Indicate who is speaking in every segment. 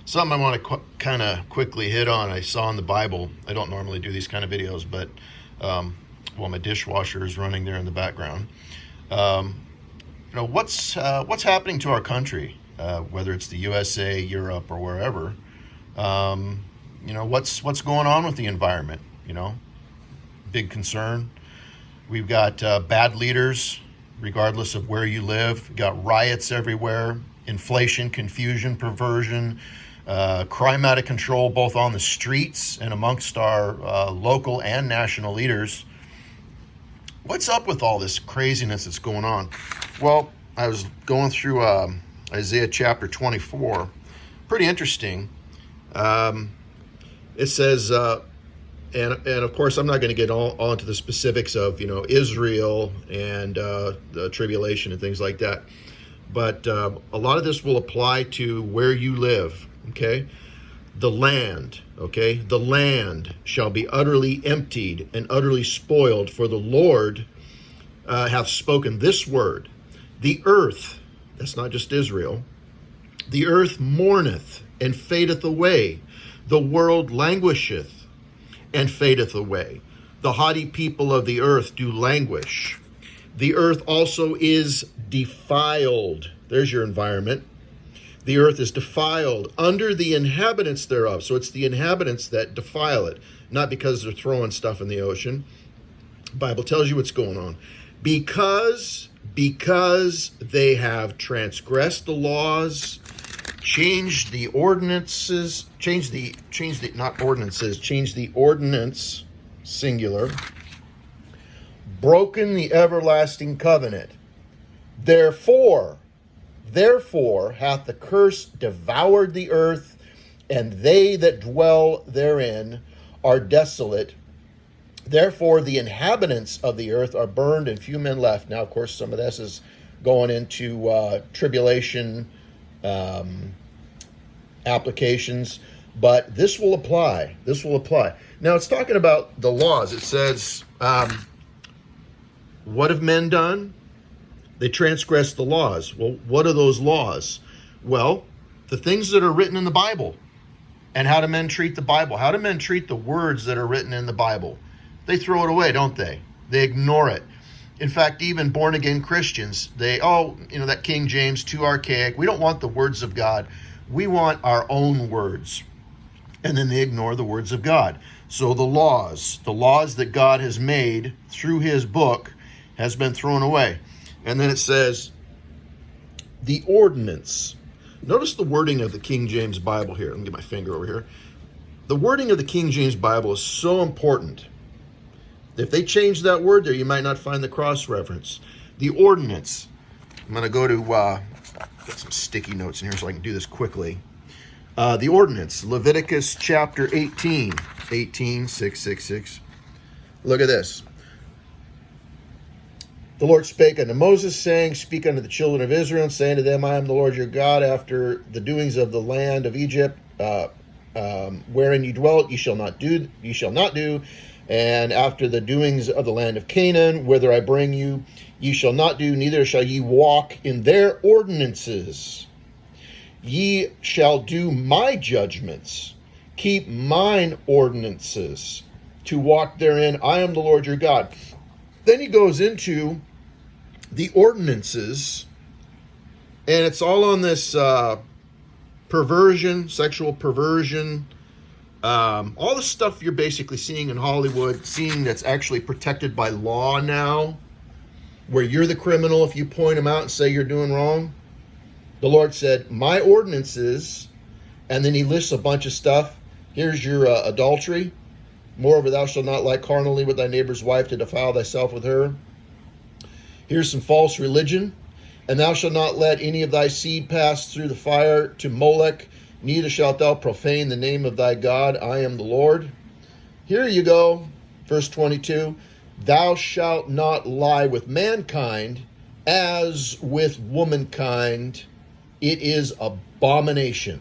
Speaker 1: Something I want to kind of quickly hit on. I saw in the Bible. I don't normally do these kind of videos, but my dishwasher is running there in the background. Um, what's happening to our country, whether it's the USA, Europe, or wherever. What's going on with the environment. Big concern. We've got bad leaders, regardless of where you live. We've got riots everywhere, inflation, confusion, perversion, crime out of control, both on the streets and amongst our local and national leaders. What's up with all this craziness that's going on? Well, I was going through Isaiah chapter 24. Pretty interesting. It says, and of course, I'm not going to get all into the specifics of Israel and the tribulation and things like that. But a lot of this will apply to where you live. Okay, the land. Okay, the land shall be utterly emptied and utterly spoiled, for the Lord hath spoken this word. The earth, that's not just Israel, the earth mourneth and fadeth away. The world languisheth and fadeth away. The haughty people of the earth do languish. The earth also is defiled. There's your environment. The earth is defiled under the inhabitants thereof. So it's the inhabitants that defile it, not because they're throwing stuff in the ocean. The Bible tells you what's going on. Because they have transgressed the laws, changed the ordinances, changed the ordinance, singular, broken the everlasting covenant. Therefore hath the curse devoured the earth, and they that dwell therein are desolate. Therefore the inhabitants of the earth are burned, and few men left. Now, of course, some of this is going into tribulation applications, but this will apply. Now, it's talking about the laws. It says, what have men done? They transgressed the laws. Well, what are those laws? Well, the things that are written in the Bible. And how do men treat the Bible? How do men treat the words that are written in the Bible? They throw it away, don't they? They ignore it. In fact, even born-again Christians, that King James, too archaic. We don't want the words of God. We want our own words. And then they ignore the words of God. So the laws that God has made through his book has been thrown away. And then it says, the ordinance. Notice the wording of the King James Bible here. Let me get my finger over here. The wording of the King James Bible is so important. If they change that word there, you might not find the cross-reference. The ordinance. I'm going to go to, get some sticky notes in here so I can do this quickly. The ordinance, Leviticus chapter 18, 666. Look at this. The Lord spake unto Moses, saying, Speak unto the children of Israel, and saying to them, I am the Lord your God, after the doings of the land of Egypt, wherein ye dwelt, ye shall not do, and after the doings of the land of Canaan, whither I bring you, ye shall not do, neither shall ye walk in their ordinances. Ye shall do my judgments, keep mine ordinances, to walk therein. I am the Lord your God. Then he goes into the ordinances, and it's all on this perversion, sexual perversion, all the stuff you're basically seeing in Hollywood, seeing that's actually protected by law now, where you're the criminal if you point them out and say you're doing wrong. The Lord said, my ordinances, and then he lists a bunch of stuff. Here's your adultery. Moreover, thou shalt not lie carnally with thy neighbor's wife to defile thyself with her. Here's some false religion. And thou shalt not let any of thy seed pass through the fire to Molech, neither shalt thou profane the name of thy God. I am the Lord. Here you go. Verse 22. Thou shalt not lie with mankind as with womankind. It is abomination.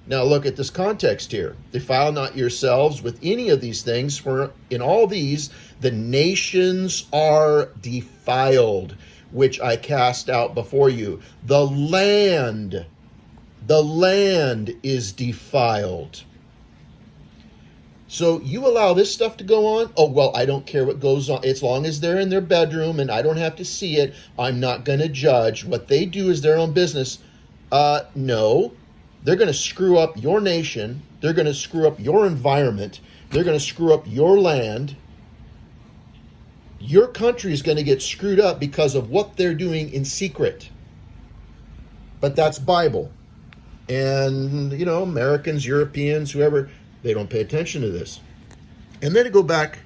Speaker 1: Now look at this context here. Defile not yourselves with any of these things, for in all these the nations are defiled, which I cast out before you. The land The land is defiled. So you allow this stuff to go on? Oh, well, I don't care what goes on. As long as they're in their bedroom and I don't have to see it, I'm not going to judge. What they do is their own business. No. They're going to screw up your nation. They're going to screw up your environment. They're going to screw up your land. Your country is going to get screwed up because of what they're doing in secret. But that's Bible. And, Americans, Europeans, whoever, they don't pay attention to this. And then to go back,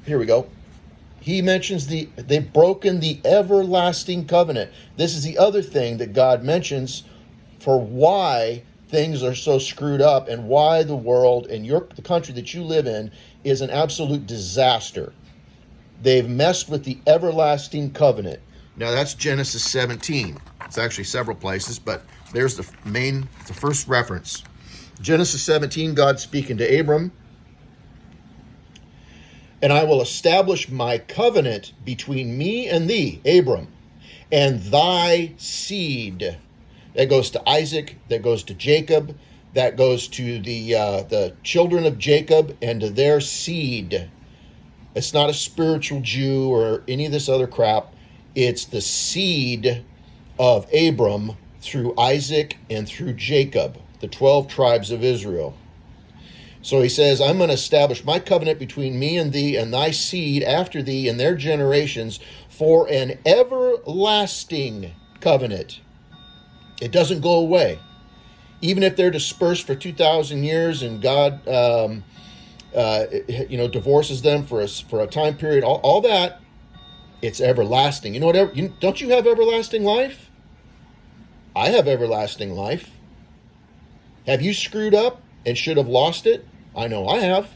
Speaker 1: here we go. He mentions they've broken the everlasting covenant. This is the other thing that God mentions for why things are so screwed up and why the world and the country that you live in is an absolute disaster. They've messed with the everlasting covenant. Now that's Genesis 17. It's actually several places, but there's the first reference. Genesis 17, God speaking to Abram. And I will establish my covenant between me and thee, Abram, and thy seed. That goes to Isaac, that goes to Jacob, that goes to the children of Jacob and to their seed. It's not a spiritual Jew or any of this other crap. It's the seed of Abram through Isaac and through Jacob, the 12 tribes of Israel. So he says, I'm going to establish my covenant between me and thee and thy seed after thee and their generations for an everlasting covenant. It doesn't go away. Even if they're dispersed for 2,000 years and God, divorces them for a time period, all that, it's everlasting. You know what? Don't you have everlasting life? I have everlasting life. Have you screwed up and should have lost it? I know I have.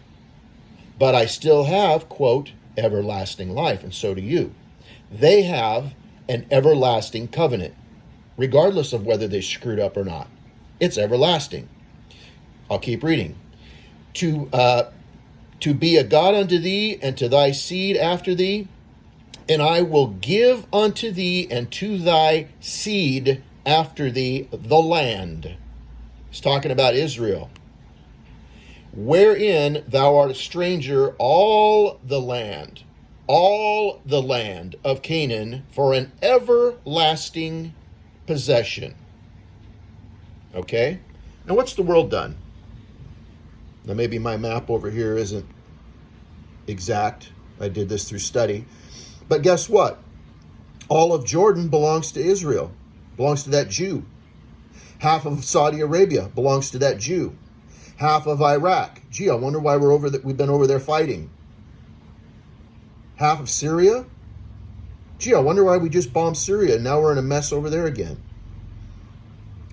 Speaker 1: But I still have, quote, everlasting life, and so do you. They have an everlasting covenant, regardless of whether they screwed up or not. It's everlasting. I'll keep reading. To be a God unto thee and to thy seed after thee, and I will give unto thee and to thy seed after thee the land. He's talking about Israel. Wherein thou art a stranger, all the land of Canaan for an everlasting possession. Okay? Now what's the world done? Now maybe my map over here isn't exact. I did this through study. But guess what? All of Jordan belongs to Israel, belongs to that Jew. Half of Saudi Arabia belongs to that Jew. Half of Iraq. Gee, I wonder why we've been over there fighting. Half of Syria. Gee, I wonder why we just bombed Syria and now we're in a mess over there again.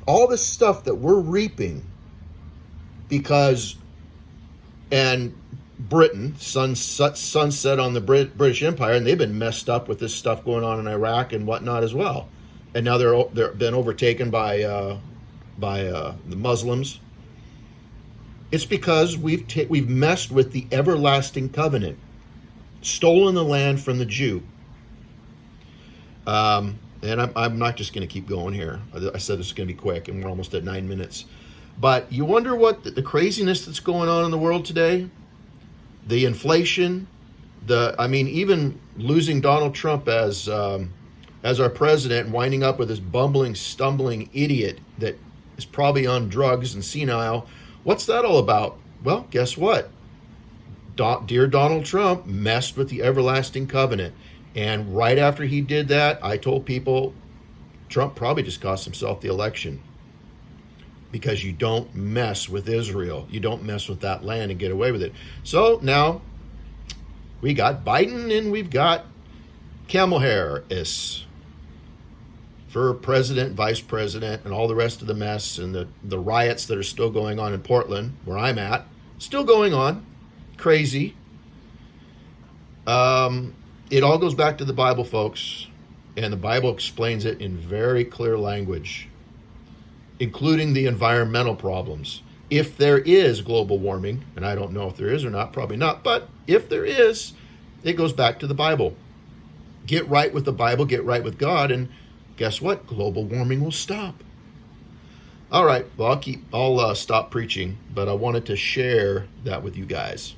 Speaker 1: All this stuff that we're reaping and Britain, sunset on the British Empire, and they've been messed up with this stuff going on in Iraq and whatnot as well. And now they're been overtaken by the Muslims. It's because we've messed with the everlasting covenant, stolen the land from the Jew. And I'm not just going to keep going here. I said this is going to be quick, and we're almost at 9 minutes. But you wonder what the craziness that's going on in the world today, the inflation, even losing Donald Trump as our president and winding up with this bumbling, stumbling idiot that is probably on drugs and senile. What's that all about? Well, guess what? Dear Donald Trump messed with the everlasting covenant. And right after he did that, I told people Trump probably just cost himself the election. Because you don't mess with Israel. You don't mess with that land and get away with it. So now we got Biden and we've got Kamala Harris for president, vice president, and all the rest of the mess and the riots that are still going on in Portland, where I'm at. Still going on. Crazy. It all goes back to the Bible, folks. And the Bible explains it in very clear language, including the environmental problems. If there is global warming, and I don't know if there is or not, probably not, but if there is, it goes back to the Bible. Get right with the Bible, get right with God, and guess what? Global warming will stop. All right, well, I'll stop preaching, but I wanted to share that with you guys.